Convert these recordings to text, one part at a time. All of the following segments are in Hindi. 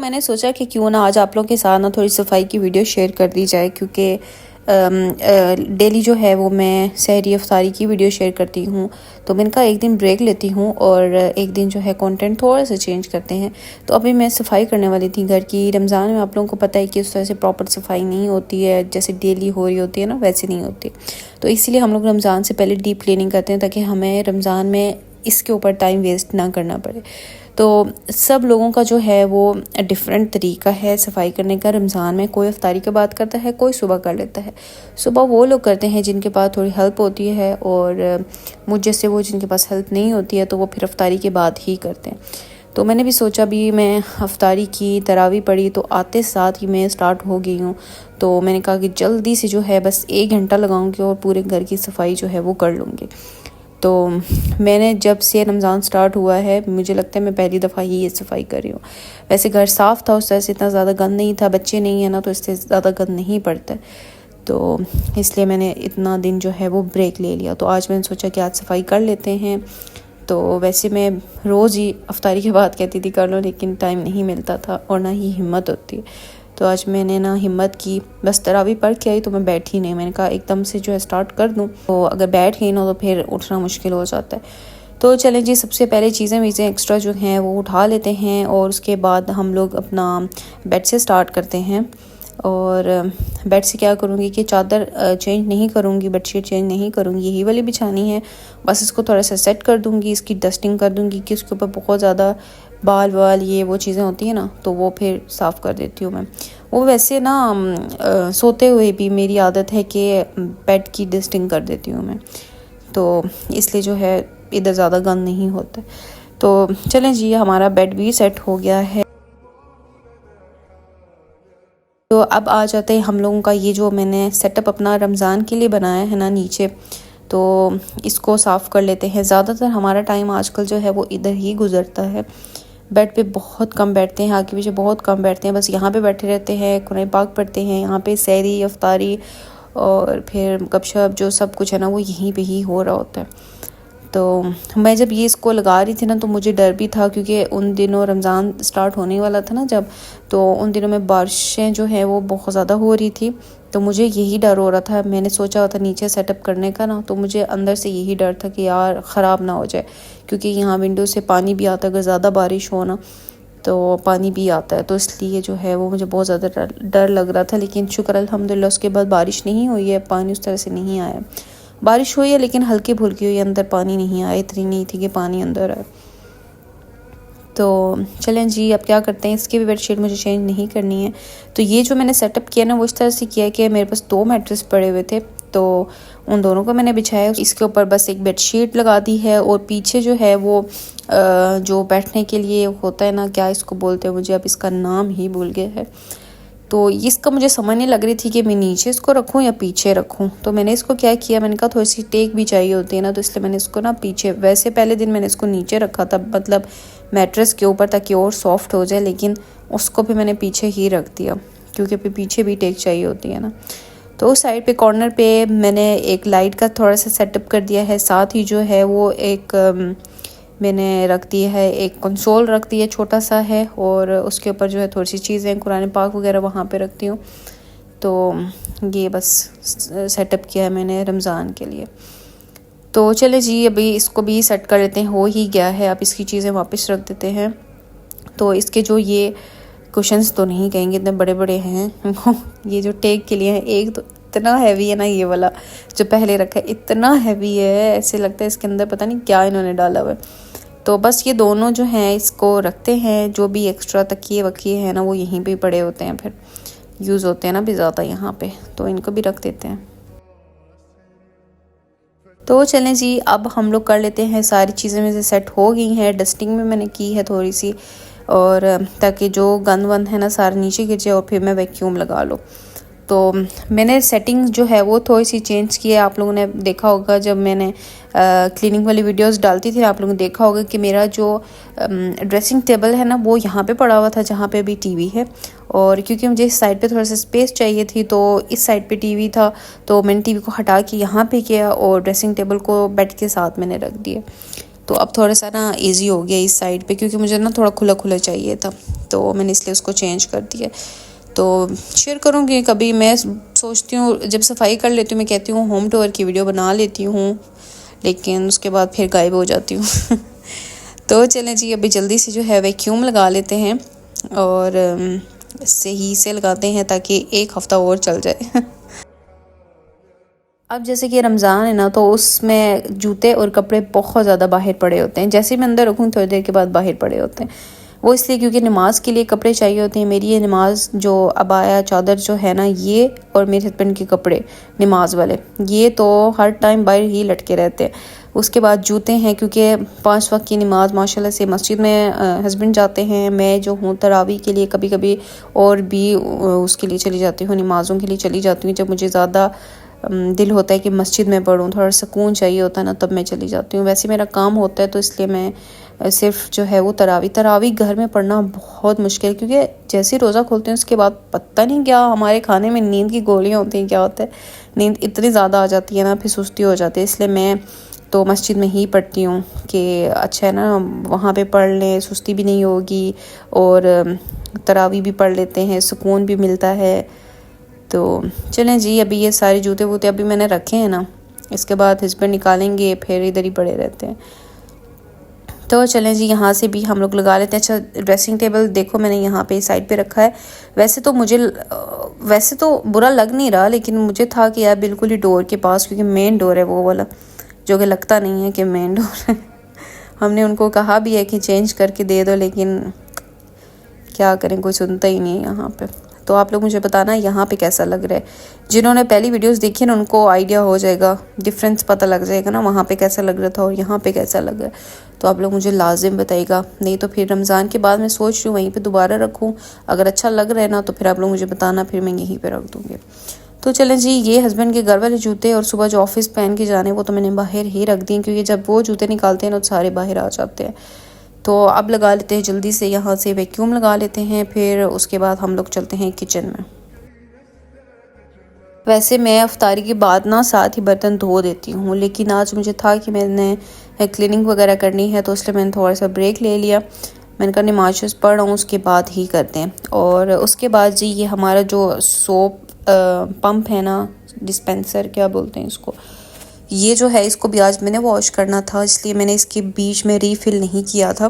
मैंने सोचा कि क्यों ना आज आप लोगों के साथ ना थोड़ी सफाई की वीडियो शेयर कर दी जाए, क्योंकि डेली जो है वो मैं सहरी अफ्तारी की वीडियो शेयर करती हूँ। तो मैंने कहा एक दिन ब्रेक लेती हूँ और एक दिन जो है कंटेंट थोड़ा सा चेंज करते हैं। तो अभी मैं सफाई करने वाली थी घर की। रमज़ान में आप लोगों को पता है कि उस तरह से प्रॉपर सफाई नहीं होती है, जैसे डेली हो रही होती है ना, वैसे नहीं होती। तो इसीलिए हम लोग रमज़ान से पहले डीप क्लीनिंग करते हैं, ताकि हमें रमज़ान में इसके ऊपर टाइम वेस्ट ना करना पड़े। तो सब लोगों का जो है वो डिफरेंट तरीका है सफाई करने का। रमज़ान में कोई अफ्तारी के बाद करता है, कोई सुबह कर लेता है। सुबह वो लोग करते हैं जिनके पास थोड़ी हेल्प होती है, और मुझ जैसे वो जिनके पास हेल्प नहीं होती है तो वो फिर अफ्तारी के बाद ही करते हैं। तो मैंने भी सोचा, भी मैं अफ्तारी की तरावी पढ़ी तो आते साथ ही मैं स्टार्ट हो गई हूँ। तो मैंने कहा कि जल्दी से जो है बस 1 घंटा लगाऊंगी और पूरे घर की सफाई जो है वो कर लूँगी। तो मैंने जब से रमज़ान स्टार्ट हुआ है, मुझे लगता है मैं पहली दफ़ा ही ये सफाई कर रही हूँ। वैसे घर साफ़ था, उस तरह से इतना ज़्यादा गंद नहीं था, बच्चे नहीं है ना तो इससे ज़्यादा गंद नहीं पड़ता। तो इसलिए मैंने इतना दिन जो है वो ब्रेक ले लिया। तो आज मैंने सोचा कि आज सफाई कर लेते हैं। तो वैसे मैं रोज़ ही अफ्तारी के बाद कहती थी कर लो, लेकिन टाइम नहीं मिलता था और ना ही हिम्मत होती। तो आज मैंने ना हिम्मत की, बस तरावी पढ़ के आई तो मैं बैठी नहीं। मैंने कहा एकदम से जो है स्टार्ट कर दूं, तो अगर बैठ गई ना तो फिर उठना मुश्किल हो जाता है। तो चलें जी, सबसे पहले चीज़ें एक्स्ट्रा जो हैं वो उठा लेते हैं, और उसके बाद हम लोग अपना बेड से स्टार्ट करते हैं। और बेड से क्या करूँगी कि चादर चेंज नहीं करूँगी, बेडशीट चेंज नहीं करूँगी, यही वाली बिछानी है। बस इसको थोड़ा सा सेट कर दूँगी, इसकी डस्टिंग कर दूँगी कि उसके ऊपर बहुत ज़्यादा बाल वाल ये वो चीज़ें होती हैं ना, तो वो फिर साफ़ कर देती हूँ मैं। वो वैसे ना सोते हुए भी मेरी आदत है कि बेड की डस्टिंग कर देती हूँ मैं, तो इसलिए जो है इधर ज़्यादा गंद नहीं होता। तो चलें जी, हमारा बेड भी सेट हो गया है। तो अब आ जाते हैं हम लोगों का ये जो मैंने सेटअप अपना रमज़ान के लिए बनाया है ना नीचे, तो इसको साफ़ कर लेते हैं। ज़्यादातर हमारा टाइम आजकल जो है वो इधर ही गुज़रता है। बेड पे बहुत कम बैठते हैं, आगे पीछे बहुत कम बैठते हैं, बस यहाँ पे बैठे रहते हैं, कुरान पाक पढ़ते हैं। यहाँ पे सहरी अफ्तारी और फिर गपशप जो सब कुछ है ना वो यहीं पे ही हो रहा होता है। तो मैं जब ये इसको लगा रही थी ना तो मुझे डर भी था, क्योंकि उन दिनों रमज़ान स्टार्ट होने वाला था ना जब, तो उन दिनों में बारिशें जो है वो बहुत ज़्यादा हो रही थी। तो मुझे यही डर हो रहा था। मैंने सोचा था नीचे सेटअप करने का ना, तो मुझे अंदर से यही डर था कि यार ख़राब ना हो जाए, क्योंकि यहाँ विंडो से पानी भी आता है, अगर ज़्यादा बारिश हो ना तो पानी भी आता है। तो इसलिए जो है वो मुझे बहुत ज़्यादा डर लग रहा था। लेकिन शुक्र अल्हम्दुलिल्लाह उसके बाद बारिश नहीं हुई है, पानी उस तरह से नहीं आया। बारिश हुई है लेकिन हल्की फुल्की हुई है, अंदर पानी नहीं आया, इतनी नहीं थी कि पानी अंदर आए। तो चलें जी, अब क्या करते हैं, इसकी भी बेडशीट मुझे चेंज नहीं करनी है। तो ये जो मैंने सेटअप किया ना वो इस तरह से किया कि मेरे पास 2 मैट्रेस पड़े हुए थे, तो उन दोनों को मैंने बिछाया। इसके ऊपर बस एक बेडशीट लगा दी है, और पीछे जो है वो जो बैठने के लिए होता है ना, क्या इसको बोलते हैं, मुझे अब इसका नाम ही भूल गया है। तो इसका मुझे समझ नहीं लग रही थी कि मैं नीचे इसको रखूं या पीछे रखूं। तो मैंने इसको क्या किया, मैंने कहा थोड़ी सी टेक भी चाहिए होती है ना, तो इसलिए मैंने इसको ना पीछे, वैसे पहले दिन मैंने इसको नीचे रखा था, मतलब मैट्रेस के ऊपर, ताकि और सॉफ्ट हो जाए, लेकिन उसको भी मैंने पीछे ही रख दिया, क्योंकि पीछे भी टेक चाहिए होती है ना। तो उस साइड पे कॉर्नर पे मैंने एक लाइट का थोड़ा सा सेटअप कर दिया है। साथ ही जो है वो एक मैंने रख दी है, एक कंसोल रख दी है, छोटा सा है, और उसके ऊपर जो है थोड़ी सी चीज़ें, कुरान पाक वगैरह वहाँ पे रखती हूँ। तो ये बस सेटअप किया है मैंने रमज़ान के लिए। तो चले जी, अभी इसको भी सेट कर लेते हैं, हो ही गया है। अब इसकी चीज़ें वापस रख देते हैं। तो इसके जो ये कुशन्स तो नहीं कहेंगे, इतने बड़े बड़े हैं ये जो टेक के लिए है, एक तो इतना हैवी है ना, ये वाला जो पहले रखा है इतना हैवी है, ऐसे लगता है इसके अंदर पता नहीं क्या इन्होंने डाला हुआ है। तो बस ये दोनों जो हैं इसको रखते हैं। जो भी एक्स्ट्रा तकिए वकिए हैं ना वो यहीं पे पड़े होते हैं, फिर यूज़ होते हैं ना भी ज़्यादा यहाँ पे, तो इनको भी रख देते हैं। तो चलें जी, अब हम लोग कर लेते हैं, सारी चीज़ें में से सेट हो गई हैं। डस्टिंग में मैंने की है थोड़ी सी, और ताकि जो गंद वंद है ना सारा नीचे गिर जाए और फिर मैं वैक्यूम लगा लूँ। तो मैंने सेटिंग जो है वो थोड़ी सी चेंज की है। आप लोगों ने देखा होगा जब मैंने क्लीनिंग वाली वीडियोस डालती थी, आप लोगों ने देखा होगा कि मेरा जो ड्रेसिंग टेबल है ना वो यहाँ पे पड़ा हुआ था जहाँ पे अभी टीवी है। और क्योंकि मुझे इस साइड पे थोड़ा सा स्पेस चाहिए थी तो इस साइड पे टीवी था, तो मैंने टीवी को हटा के यहाँ पे किया और ड्रेसिंग टेबल को बेड के साथ मैंने रख दिया। तो अब थोड़ा सा ना ईजी हो गया इस साइड पे, क्योंकि मुझे ना थोड़ा खुला खुला चाहिए था, तो मैंने इसलिए उसको चेंज कर दिया। तो शेयर करूँगी कभी। मैं सोचती हूँ जब सफाई कर लेती हूँ, मैं कहती हूँ होम टूर की वीडियो बना लेती हूँ, लेकिन उसके बाद फिर गायब हो जाती हूँ। तो चलें जी, अभी जल्दी से जो है वैक्यूम लगा लेते हैं और सही से लगाते हैं ताकि एक हफ़्ता और चल जाए। अब जैसे कि रमज़ान है ना, तो उसमें जूते और कपड़े बहुत ज़्यादा बाहर पड़े होते हैं। जैसे ही मैं अंदर रखूँ थोड़ी देर के बाद बाहर पड़े होते हैं। वो इसलिए क्योंकि नमाज के लिए कपड़े चाहिए होते हैं। मेरी ये नमाज जो अबाया चादर जो है ना, ये और मेरे हस्बैंड के कपड़े नमाज वाले, ये तो हर टाइम बाहर ही लटके रहते हैं। उसके बाद जूते हैं, क्योंकि 5 वक्त की नमाज माशाल्लाह से मस्जिद में हस्बैंड जाते हैं। मैं जो हूँ तरावी के लिए कभी कभी और भी उसके लिए चली जाती हूँ, नमाज़ों के लिए चली जाती हूँ। जब मुझे ज़्यादा दिल होता है कि मस्जिद में पढूँ, थोड़ा सुकून चाहिए होता है ना, तब मैं चली जाती हूँ। वैसे मेरा काम होता है तो इसलिए मैं सिर्फ जो है वो तरावी घर में पढ़ना बहुत मुश्किल है, क्योंकि जैसे ही रोज़ा खोलते हैं उसके बाद पता नहीं क्या हमारे खाने में नींद की गोलियाँ होती हैं, क्या होता है, नींद इतनी ज़्यादा आ जाती है ना, फिर सुस्ती हो जाती है। इसलिए मैं तो मस्जिद में ही पढ़ती हूँ कि अच्छा है ना, वहाँ पे पढ़ लें, सुस्ती भी नहीं होगी और तरावी भी पढ़ लेते हैं, सुकून भी मिलता है। तो चलें जी, अभी ये सारे जूते वूते अभी मैंने रखे हैं ना, इसके बाद हस्बैंड निकालेंगे, फिर इधर ही पड़े रहते हैं। तो चलें जी, यहाँ से भी हम लोग लगा लेते हैं। अच्छा, ड्रेसिंग टेबल देखो मैंने यहाँ पे साइड पे रखा है। वैसे तो बुरा लग नहीं रहा, लेकिन मुझे था कि यार बिल्कुल ही डोर के पास, क्योंकि मेन डोर है वो वाला, जो कि लगता नहीं है कि मेन डोर है। हमने उनको कहा भी है कि चेंज करके दे दो, लेकिन क्या करें, कोई सुनता ही नहीं है यहाँ पे। तो आप लोग मुझे बताना यहाँ पे कैसा लग रहा है। जिन्होंने पहली वीडियोस देखी ना उनको आइडिया हो जाएगा, डिफरेंस पता लग जाएगा ना, वहाँ पे कैसा लग रहा था और यहाँ पे कैसा लग रहा है। तो आप लोग मुझे लाजिम बताइएगा, नहीं तो फिर रमज़ान के बाद मैं सोच रही हूँ वहीं पे दोबारा रखूँ। अगर अच्छा लग रहा है ना तो फिर आप लोग मुझे बताना, फिर मैं यहीं पर रख दूँगी। तो चलें जी, ये हस्बैंड के घर वाले जूते और सुबह जो ऑफिस पहन के जाने, वो तो मैंने बाहर ही रख दिए, क्योंकि जब वो जूते निकालते हैं ना तो सारे बाहर आ जाते हैं। तो अब लगा लेते हैं जल्दी से, यहाँ से वैक्यूम लगा लेते हैं, फिर उसके बाद हम लोग चलते हैं किचन में। वैसे मैं अफ्तारी के बाद ना साथ ही बर्तन धो देती हूँ, लेकिन आज मुझे था कि मैंने क्लीनिंग वगैरह करनी है, तो इसलिए मैंने थोड़ा सा ब्रेक ले लिया। मैंने कहा नमाज पढ़ रहा हूँ, उसके बाद ही करते हैं। और उसके बाद जी, ये हमारा जो सोप पंप है ना, डिस्पेंसर क्या बोलते हैं इसको, ये जो है इसको भी आज मैंने वॉश करना था, इसलिए मैंने इसके बीच में रीफ़िल नहीं किया था।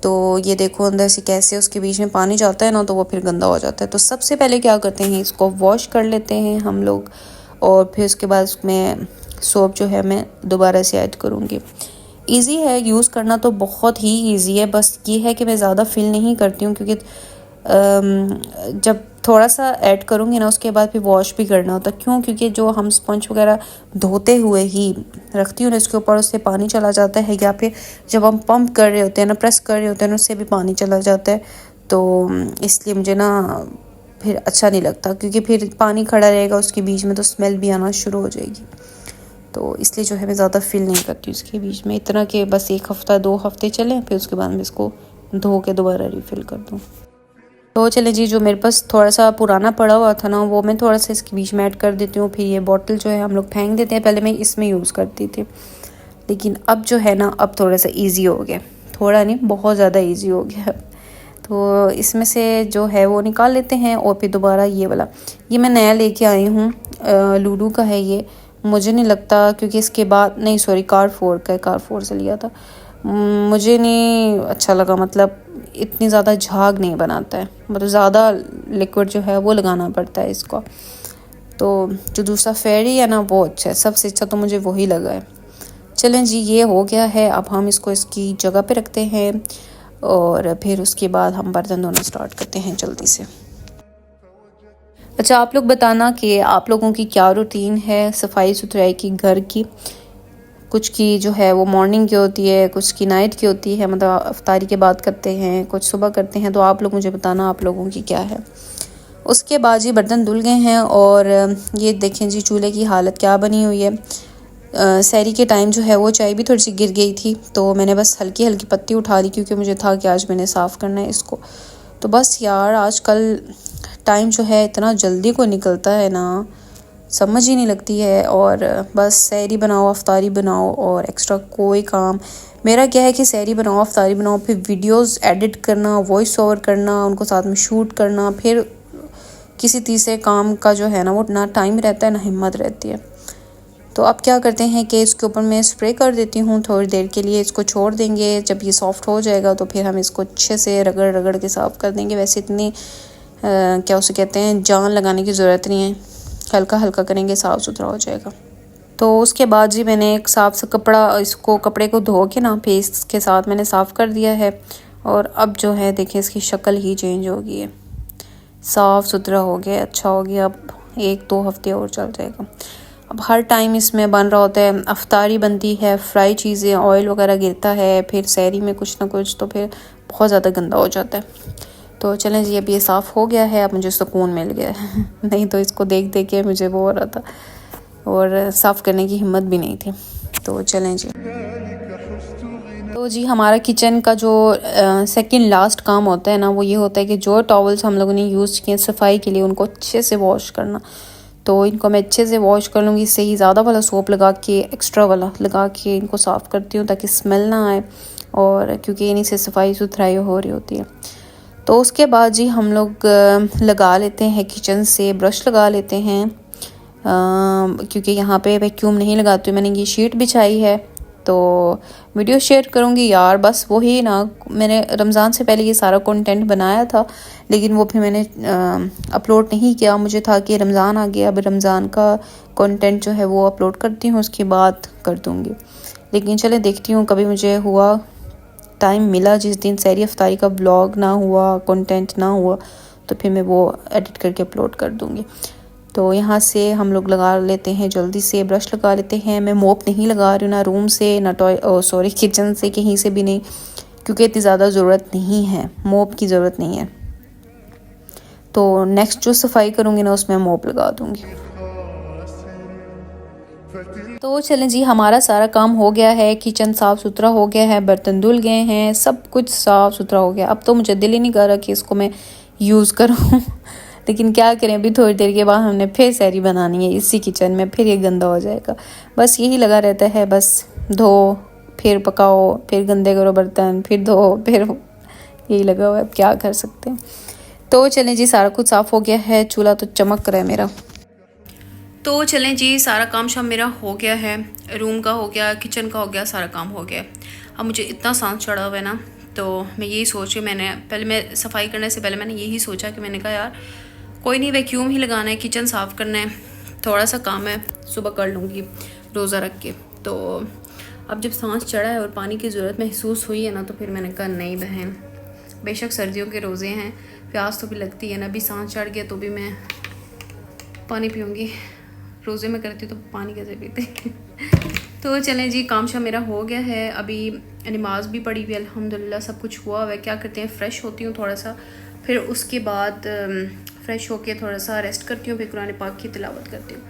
तो ये देखो अंदर से कैसे उसके बीच में पानी जाता है ना, तो वो फिर गंदा हो जाता है। तो सबसे पहले क्या करते हैं, इसको वॉश कर लेते हैं हम लोग, और फिर उसके बाद उसमें सोप जो है मैं दोबारा से ऐड करूँगी। ईज़ी है यूज़ करना, तो बहुत ही ईज़ी है। बस ये है कि मैं ज़्यादा फिल नहीं करती हूँ, क्योंकि जब थोड़ा सा ऐड करूँगी ना उसके बाद फिर वॉश भी करना होता है। क्यों? क्योंकि जो हम स्पंज वगैरह धोते हुए ही रखती हूँ ना इसके ऊपर, उससे पानी चला जाता है, या फिर जब हम पंप कर रहे होते हैं ना, प्रेस कर रहे होते हैं ना, उससे भी पानी चला जाता है। तो इसलिए मुझे ना फिर अच्छा नहीं लगता, क्योंकि फिर पानी खड़ा रहेगा उसके बीच में तो स्मेल भी आना शुरू हो जाएगी। तो इसलिए जो है मैं ज़्यादा फिल नहीं करती उसके बीच में, इतना कि बस 1 हफ़्ता 2 हफ़्ते चलें, फिर उसके बाद मैं इसको धो के दोबारा रिफ़िल कर दूँ। तो चले जी, जो मेरे पास थोड़ा सा पुराना पड़ा हुआ था ना, वो मैं थोड़ा सा इसके बीच में ऐड कर देती हूँ। फिर ये बॉटल जो है हम लोग फेंक देते हैं, पहले मैं इसमें यूज़ करती थी, लेकिन अब जो है ना, अब थोड़ा सा इजी हो गया, थोड़ा नहीं बहुत ज़्यादा इजी हो गया। तो इसमें से जो है वो निकाल लेते हैं, और फिर दोबारा ये वाला, ये मैं नया लेके आई हूँ, लूडू का है ये। मुझे नहीं लगता, क्योंकि इसके बाद नहीं, सॉरी, कारफोर का है, कारफोर से लिया था। मुझे नहीं अच्छा लगा, मतलब इतनी ज़्यादा झाग नहीं बनाता है, मतलब ज़्यादा लिक्विड जो है वो लगाना पड़ता है इसको। तो जो दूसरा फेरी है ना वो अच्छा है, सबसे अच्छा तो मुझे वही लगा है। चलें जी, ये हो गया है। अब हम इसको इसकी जगह पे रखते हैं, और फिर उसके बाद हम बर्तन धोना स्टार्ट करते हैं जल्दी से। अच्छा, आप लोग बताना कि आप लोगों की क्या रूटीन है सफाई सुथराई की घर की। कुछ की जो है वो मॉर्निंग की होती है, कुछ की नाइट की होती है, मतलब अफ्तारी के बाद करते हैं, कुछ सुबह करते हैं। तो आप लोग मुझे बताना आप लोगों की क्या है। उसके बाद जी बर्तन धुल गए हैं और ये देखें जी चूल्हे की हालत क्या बनी हुई है। सहरी के टाइम जो है वो चाय भी थोड़ी सी गिर गई थी, तो मैंने बस हल्की हल्की पत्ती उठा ली क्योंकि मुझे था कि आज मैंने साफ़ करना है इसको। तो बस यार आजकल टाइम जो है इतना जल्दी को निकलता है ना, समझ ही नहीं लगती है। और बस सहरी बनाओ, अफ्तारी बनाओ और एक्स्ट्रा कोई काम। मेरा क्या है कि सहरी बनाओ, अफ्तारी बनाओ, फिर वीडियोस एडिट करना, वॉइस ओवर करना, उनको साथ में शूट करना, फिर किसी तीसरे काम का जो है ना वो ना टाइम रहता है ना हिम्मत रहती है। तो अब क्या करते हैं कि इसके ऊपर मैं स्प्रे कर देती हूँ थोड़ी देर के लिए, इसको छोड़ देंगे। जब ये सॉफ्ट हो जाएगा तो फिर हम इसको अच्छे से रगड़ रगड़ के साफ़ कर देंगे। वैसे इतनी क्या उसे कहते हैं जान लगाने की ज़रूरत नहीं है, हल्का हल्का करेंगे साफ़ सुथरा हो जाएगा। तो उसके बाद जी मैंने एक साफ़ सा कपड़ा, इसको कपड़े को धो के ना पेस्ट के साथ मैंने साफ़ कर दिया है। और अब जो है देखिए इसकी शक्ल ही चेंज हो गई है, साफ़ सुथरा हो गया, अच्छा हो गया। अब 1-2 हफ्ते और चल जाएगा। अब हर टाइम इसमें बन रहा होता है, अफ्तारी बनती है, फ्राई चीज़ें, ऑयल वगैरह गिरता है, फिर सहरी में कुछ ना कुछ, तो फिर बहुत ज़्यादा गंदा हो जाता है। तो चलें जी अब ये साफ़ हो गया है, अब मुझे सुकून मिल गया है नहीं तो इसको देख देख के मुझे वो हो रहा था और साफ़ करने की हिम्मत भी नहीं थी। तो चलें जी। तो जी हमारा किचन का जो सेकंड लास्ट काम होता है ना, वो ये होता है कि जो टॉवल्स हम लोगों ने यूज़ किए सफाई के लिए उनको अच्छे से वॉश करना। तो इनको मैं अच्छे से वॉश कर लूँगी, इससे ही ज़्यादा वाला सोप लगा के, एक्स्ट्रा वाला लगा के इनको साफ़ करती हूँ ताकि स्मेल ना आए, और क्योंकि इन्हीं से सफाई सुथराई हो रही होती है। तो उसके बाद जी हम लोग लगा लेते हैं किचन से ब्रश लगा लेते हैं, क्योंकि यहाँ पे वैक्यूम नहीं लगाती हूँ। मैंने ये शीट बिछाई है, तो वीडियो शेयर करूँगी यार। बस वही ना, मैंने रमज़ान से पहले ये सारा कंटेंट बनाया था, लेकिन वो फिर मैंने अपलोड नहीं किया। मुझे था कि रमज़ान आ गया, अब रमज़ान का कंटेंट जो है वो अपलोड करती हूँ, उसके बाद कर दूँगी। लेकिन चले देखती हूँ, कभी मुझे हुआ टाइम मिला जिस दिन सहरी अफ्तारी का व्लॉग ना हुआ, कंटेंट ना हुआ, तो फिर मैं वो एडिट करके अपलोड कर दूँगी। तो यहाँ से हम लोग लगा लेते हैं, जल्दी से ब्रश लगा लेते हैं। मैं मोप नहीं लगा रही हूँ, ना रूम से ना किचन से, कहीं से भी नहीं, क्योंकि इतनी ज़्यादा ज़रूरत नहीं है, मोप की ज़रूरत नहीं है। तो नेक्स्ट जो सफाई करूँगी ना उसमें मोप लगा दूँगी। तो चलें जी हमारा सारा काम हो गया है, किचन साफ़ सुथरा हो गया है, बर्तन धुल गए हैं, सब कुछ साफ़ सुथरा हो गया। अब तो मुझे दिल ही नहीं कर रहा कि इसको मैं यूज़ करूँ लेकिन क्या करें, अभी थोड़ी देर के बाद हमने फिर सहरी बनानी है इसी किचन में, फिर ये गंदा हो जाएगा। बस यही लगा रहता है, बस धो फिर पकाओ, फिर गंदे करो बर्तन, फिर धो, फिर यही लगा हुआ है। अब क्या कर सकते हैं। तो चलें जी सारा कुछ साफ़ हो गया है, चूल्हा तो चमक रहा है मेरा। तो चलें जी सारा काम शाम मेरा हो गया है, रूम का हो गया, किचन का हो गया, सारा काम हो गया। अब मुझे इतना सांस चढ़ा हुआ है ना, तो मैं यही सोच के मैं सफाई करने से पहले मैंने यही सोचा कि मैंने कहा यार कोई नहीं, वैक्यूम ही लगाना है, किचन साफ़ करना है, थोड़ा सा काम है, सुबह कर लूँगी रोज़ा रख के। तो अब जब सांस चढ़ा है और पानी की ज़रूरत महसूस हुई है ना, तो फिर मैंने कहा नहीं बहन, बेशक सर्दियों के रोज़े हैं, प्यास तो भी लगती है ना, अभी सांस चढ़ गया तो भी मैं पानी पीऊँगी। रोज़े में करती तो पानी कैसे पीते तो चलें जी काम शाम मेरा हो गया है, अभी नमाज भी पढ़ी हुई अल्हम्दुलिल्लाह, सब कुछ हुआ है। क्या करते हैं, फ़्रेश होती हूँ थोड़ा सा, फिर उसके बाद फ़्रेश होके थोड़ा सा रेस्ट करती हूँ, फिर कुरान पाक की तिलावत करती हूँ।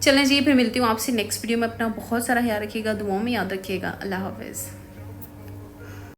चलें जी फिर मिलती हूँ आपसे नेक्स्ट वीडियो में। अपना बहुत सारा ख्याल रखिएगा, दुआओं में याद रखिएगा। अल्लाह हाफ़िज़।